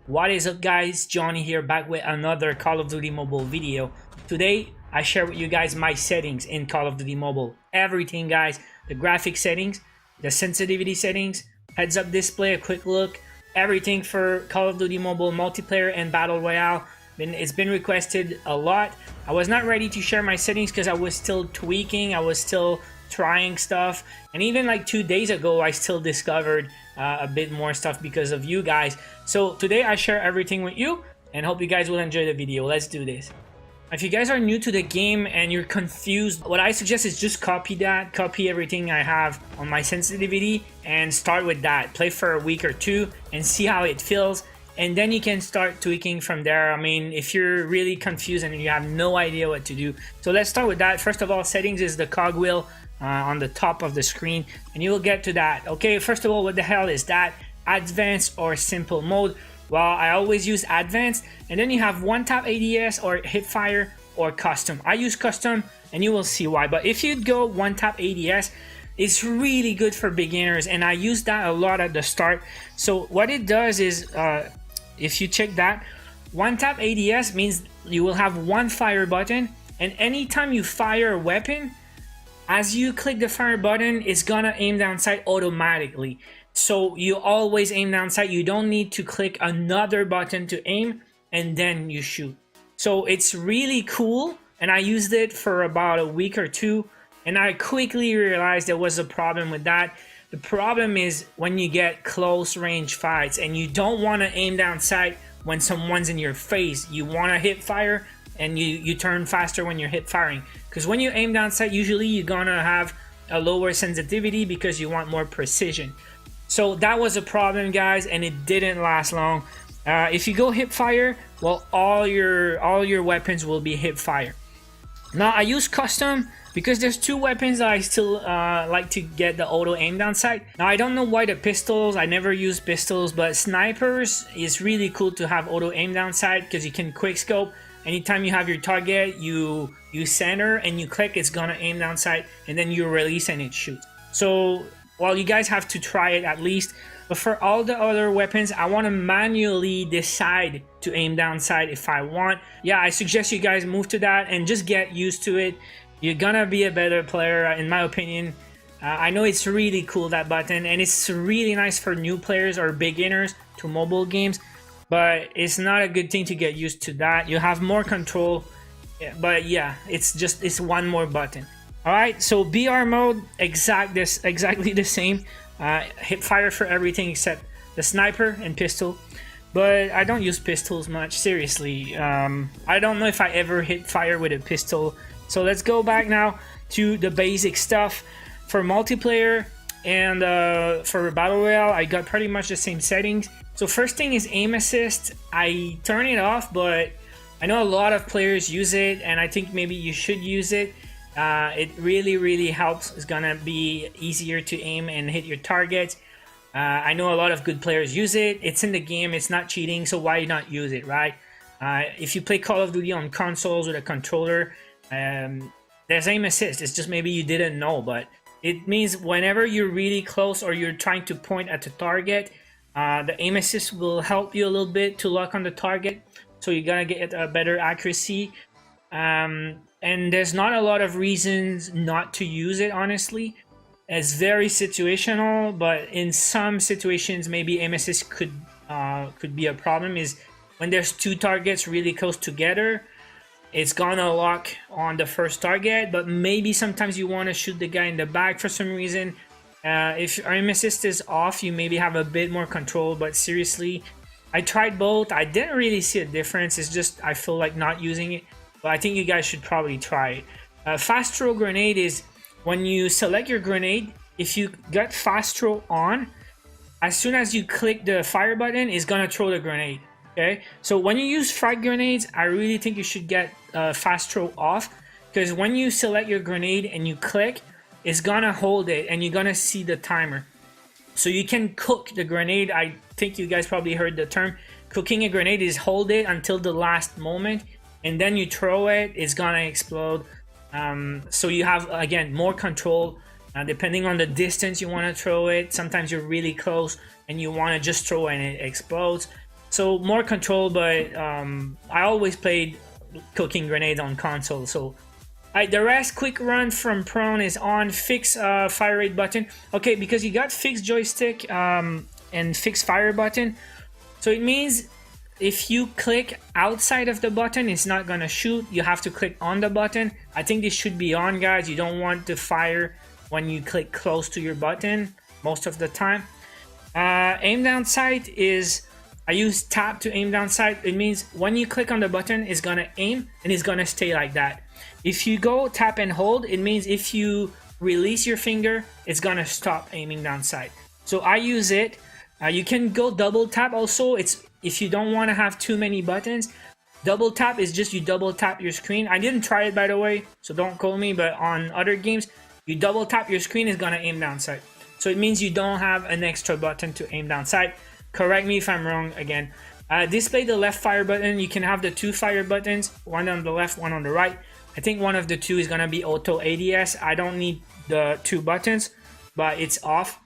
What is up guys, Johnny here, back with another Call of Duty Mobile video. Today I share with you guys my settings in Call of Duty Mobile. Everything guys, the graphic settings, the sensitivity settings, heads up display, a quick look, everything for Call of Duty Mobile multiplayer and Battle Royale. It's been requested a lot. I was not ready to share my settings because I was still tweaking, I was still trying stuff, and even like 2 days ago I still discovered a bit more stuff because of you guys. So today I share everything with you and hope you guys will enjoy the video. Let's do this. If you guys are new to the game and you're confused, what I suggest is just copy everything I have on my sensitivity and start with that. Play for a week or two and see how it feels, and then you can start tweaking from there. I mean, if you're really confused and you have no idea what to do. So let's start with that. First of all, settings is the cogwheel on the top of the screen, and you will get to that. Okay, first of all, what the hell is that? Advanced or simple mode? Well, I always use advanced, and then you have one tap ADS or hip fire or custom. I use custom and you will see why, but if you go one tap ADS, it's really good for beginners, and I use that a lot at the start. So what it does is, if you check that, one tap ADS means you will have one fire button, and anytime you fire a weapon, as you click the fire button, it's gonna aim down sight automatically. So you always aim down sight. You don't need to click another button to aim and then you shoot. So it's really cool, and I used it for about a week or two, and I quickly realized there was a problem with that. The problem is when you get close range fights and you don't want to aim down sight when someone's in your face. You want to hip fire, and you turn faster when you're hip firing, because when you aim down sight, usually you're gonna have a lower sensitivity because you want more precision. So that was a problem guys, and it didn't last long. If you go hip fire, well, all your weapons will be hip fire. Now I use custom because there's two weapons that I still like to get the auto aim down sight. Now I don't know why the pistols, I never use pistols, but snipers is really cool to have auto aim down sight because you can quick scope. Anytime you have your target, you center and you click, it's gonna aim down sight, and then you release and it shoots. So, well, you guys have to try it at least. But for all the other weapons, I want to manually decide to aim down sight if I want. Yeah, I suggest you guys move to that and just get used to it. You're gonna be a better player, in my opinion. I know it's really cool, that button, and it's really nice for new players or beginners to mobile games. But it's not a good thing to get used to that. You have more control, but yeah, it's one more button. All right, so BR mode, exactly the same. Hip fire for everything except the sniper and pistol. But I don't use pistols much, seriously. I don't know if I ever hit fire with a pistol. So let's go back now to the basic stuff. For multiplayer and for Battle Royale, I got pretty much the same settings. So first thing is aim assist. I turn it off, but I know a lot of players use it, and I think maybe you should use it. It really helps. It's gonna be easier to aim and hit your targets. I know a lot of good players use it. It's in the game, it's not cheating, so why not use it, right? If you play Call of Duty on consoles with a controller, there's aim assist. It's just maybe you didn't know, but it means whenever you're really close or you're trying to point at the target, the aim assist will help you a little bit to lock on the target, so you're gonna get a better accuracy. And there's not a lot of reasons not to use it, honestly. It's very situational, but in some situations maybe aim assist could be a problem. Is when there's two targets really close together, it's gonna lock on the first target, but maybe sometimes you want to shoot the guy in the back for some reason. If aim assist is off, you maybe have a bit more control, but seriously, I tried both. I didn't really see a difference. It's just I feel like not using it, but I think you guys should probably try it. Fast throw grenade is when you select your grenade, if you got fast throw on, as soon as you click the fire button, it's gonna throw the grenade. Okay, so when you use frag grenades, I really think you should get fast throw off, because when you select your grenade and you click, it's gonna hold it and you're gonna see the timer. So you can cook the grenade. I think you guys probably heard the term. Cooking a grenade is hold it until the last moment and then you throw it, it's gonna explode. So you have, again, more control. depending on the distance you want to throw it. Sometimes you're really close and you want to just throw and it explodes. So more control, but I always played cooking grenades on console. So the rest, quick run from prone is on, fix fire rate button. Okay, because you got fixed joystick and fixed fire button. So it means if you click outside of the button, it's not gonna shoot. You have to click on the button. I think this should be on, guys. You don't want to fire when you click close to your button most of the time. Aim down sight is, I use tap to aim down sight. It means when you click on the button, it's gonna aim and it's gonna stay like that. If you go tap and hold, it means if you release your finger, it's gonna stop aiming down sight. So I use it. You can go double tap also. It's if you don't want to have too many buttons. Double tap is just you double tap your screen. I didn't try it, by the way, so don't call me, but on other games, you double tap your screen, is gonna aim down sight. So it means you don't have an extra button to aim down sight. Correct me if I'm wrong again. Display the left fire button. You can have the two fire buttons, one on the left, one on the right. I think one of the two is gonna be auto ADS. I don't need the two buttons, but it's off.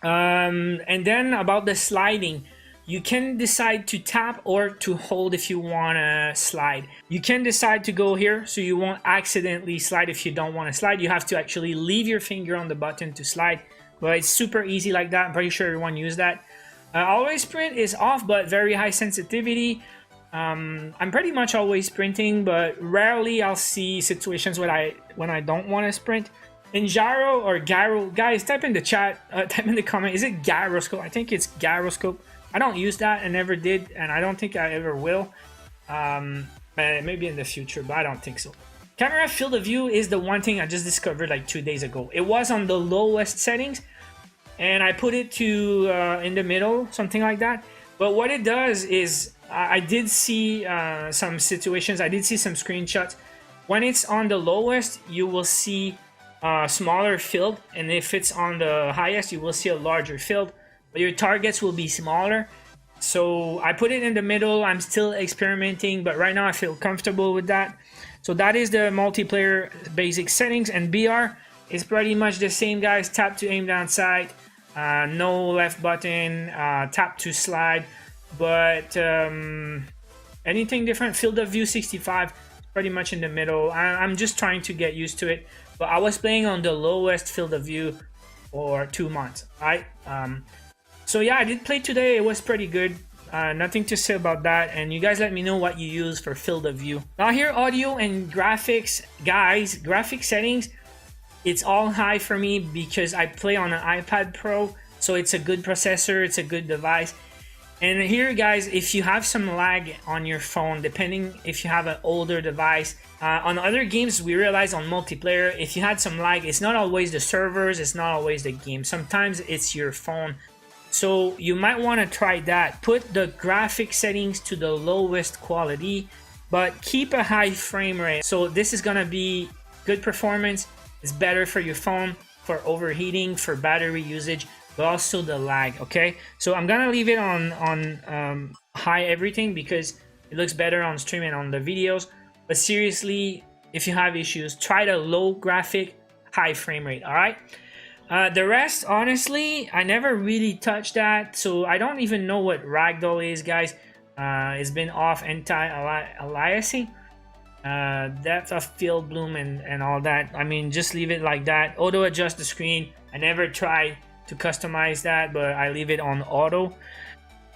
And then about the sliding, you can decide to tap or to hold if you want to slide. You can decide to go here so you won't accidentally slide. If you don't want to slide, you have to actually leave your finger on the button to slide, but it's super easy like that. I'm pretty sure everyone used that. Always sprint is off, but very high sensitivity. I'm pretty much always sprinting, but rarely I'll see situations when I don't want to sprint. In gyro or gyro, guys, type in the chat, type in the comment, is it gyroscope? I think it's gyroscope. I don't use that, I never did, and I don't think I ever will. Maybe in the future, but I don't think so. Camera field of view is the one thing I just discovered like 2 days ago. It was on the lowest settings, and I put it to in the middle, something like that. But what it does is, I did see some situations, I did see some screenshots. When it's on the lowest, you will see smaller field, and if it's on the highest, you will see a larger field, but your targets will be smaller. So I put it in the middle. I'm still experimenting, but right now I feel comfortable with that. So that is the multiplayer basic settings, and BR is pretty much the same, guys. Tap to aim down sight, no left button, tap to slide, but anything different? Field of view 65, pretty much in the middle. I'm just trying to get used to it. But I was playing on the lowest field of view for 2 months, right? So yeah, I did play today. It was pretty good. Nothing to say about that. And you guys let me know what you use for field of view. Now here, audio and graphics, guys. Graphic settings, it's all high for me because I play on an iPad Pro. So it's a good processor. It's a good device. And here, guys, if you have some lag on your phone, depending if you have an older device, on other games, we realize on multiplayer, if you had some lag, it's not always the servers, it's not always the game. Sometimes it's your phone. So you might want to try that. Put the graphic settings to the lowest quality, but keep a high frame rate. So this is gonna be good performance. It's better for your phone, for overheating, for battery usage, but also the lag, okay? So I'm gonna leave it on high everything because it looks better on stream and on the videos. But seriously, if you have issues, try the low graphic, high frame rate, all right? The rest, honestly, I never really touched that, so I don't even know what ragdoll is, guys. It's been off anti-aliasing, depth of field bloom and all that. I mean, just leave it like that. Auto adjust the screen. I never tried to customize that, but I leave it on auto.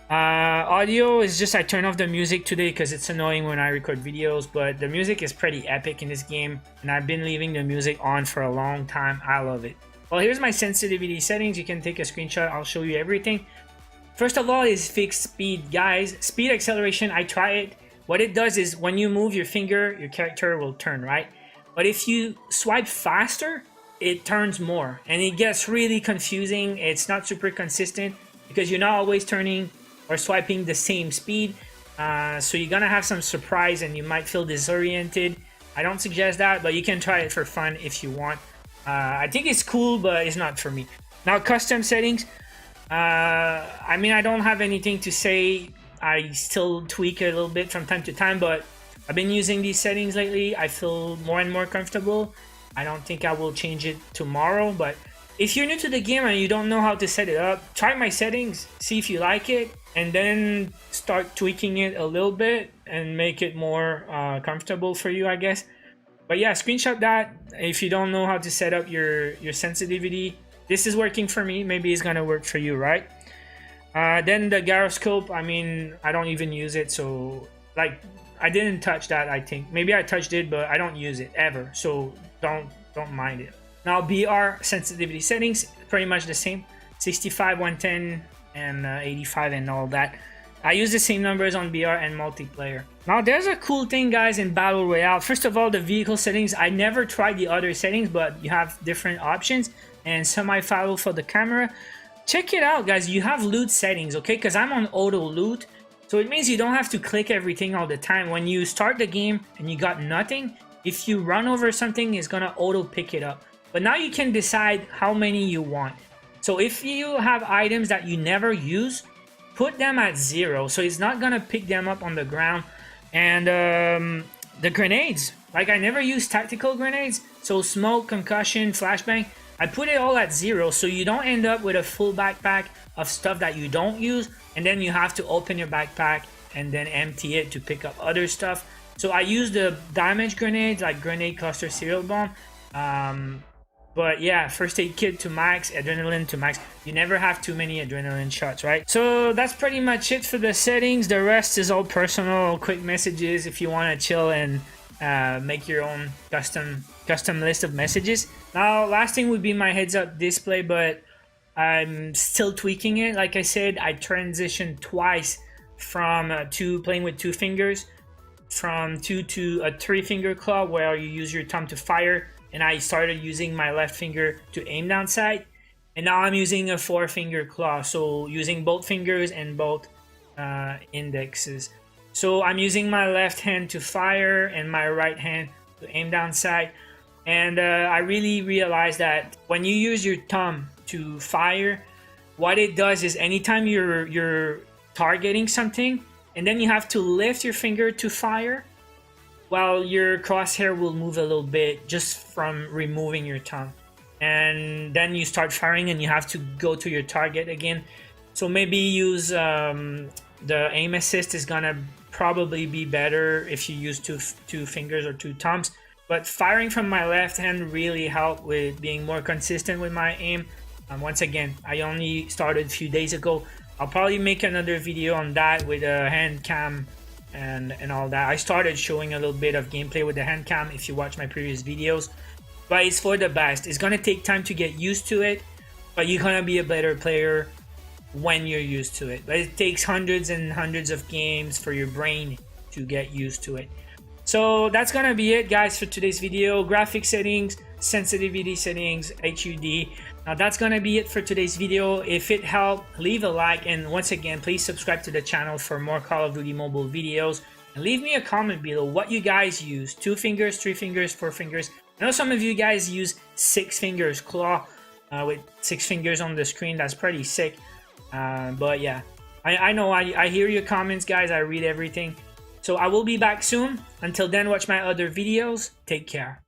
Audio is just I turn off the music today because it's annoying when I record videos, but the music is pretty epic in this game, and I've been leaving the music on for a long time. I love it. Well, here's my sensitivity settings. You can take a screenshot. I'll show you everything. First of all is fixed speed, guys. Speed acceleration, I try it. What it does is when you move your finger, your character will turn, right? But if you swipe faster, it turns more, and it gets really confusing. It's not super consistent because you're not always turning or swiping the same speed. So you're gonna have some surprise and you might feel disoriented. I don't suggest that, but you can try it for fun if you want. I think it's cool, but it's not for me. Now, custom settings. I mean, I don't have anything to say. I still tweak a little bit from time to time, but I've been using these settings lately. I feel more and more comfortable. I don't think I will change it tomorrow, but if you're new to the game and you don't know how to set it up, try my settings, see if you like it, and then start tweaking it a little bit and make it more comfortable for you, I guess. But yeah, screenshot that if you don't know how to set up your sensitivity. This is working for me, maybe it's gonna work for you, right? Then the gyroscope, I mean, I don't even use it, so like I didn't touch that. I think maybe I touched it, but I don't use it ever, so don't mind it. Now BR sensitivity settings, pretty much the same, 65, 110, and 85 and all that. I use the same numbers on BR and multiplayer. Now there's a cool thing, guys, in Battle Royale. First of all, the vehicle settings, I never tried the other settings, but you have different options, and semi-auto for the camera. Check it out, guys. You have loot settings, okay? Because I'm on auto loot, so it means you don't have to click everything all the time. When you start the game and you got nothing, if you run over something, it's gonna auto pick it up. But now you can decide how many you want. So if you have items that you never use, put them at 0, so it's not gonna pick them up on the ground. And the grenades, like I never use tactical grenades, so smoke, concussion, flashbang, I put it all at 0, so you don't end up with a full backpack of stuff that you don't use, and then you have to open your backpack and then empty it to pick up other stuff. So I use the damage grenades, like grenade cluster, serial bomb. But yeah, first aid kit to max, adrenaline to max. You never have too many adrenaline shots, right? So that's pretty much it for the settings. The rest is all personal, quick messages if you want to chill and make your own custom list of messages. Now, last thing would be my heads-up display, but I'm still tweaking it. Like I said, I transitioned twice from playing with 2 fingers, from 2 to a 3-finger claw where you use your thumb to fire, and I started using my left finger to aim down sight, and now I'm using a 4-finger claw, so using both fingers and both indexes. So I'm using my left hand to fire and my right hand to aim down sight. And I really realized that when you use your thumb to fire, what it does is anytime you're targeting something and then you have to lift your finger to fire, well, your crosshair will move a little bit just from removing your thumb. And then you start firing and you have to go to your target again. So maybe use the aim assist is gonna probably be better if you use two fingers or 2 thumbs. But firing from my left hand really helped with being more consistent with my aim. Once again, I only started a few days ago. I'll probably make another video on that with a hand cam and all that. I started showing a little bit of gameplay with the hand cam if you watch my previous videos. But it's for the best. It's gonna take time to get used to it, but you're gonna be a better player when you're used to it. But it takes hundreds and hundreds of games for your brain to get used to it. So that's gonna be it, guys, for today's video. Graphic settings, sensitivity settings, HUD. Now that's gonna be it for today's video. If it helped, leave a like, and once again, please subscribe to the channel for more Call of Duty Mobile videos. And leave me a comment below what you guys use. 2 fingers, 3 fingers, 4 fingers. I know some of you guys use 6 fingers claw with 6 fingers on the screen. That's pretty sick. But yeah, I know I hear your comments, guys. I read everything. So I will be back soon. Until then, watch my other videos. Take care.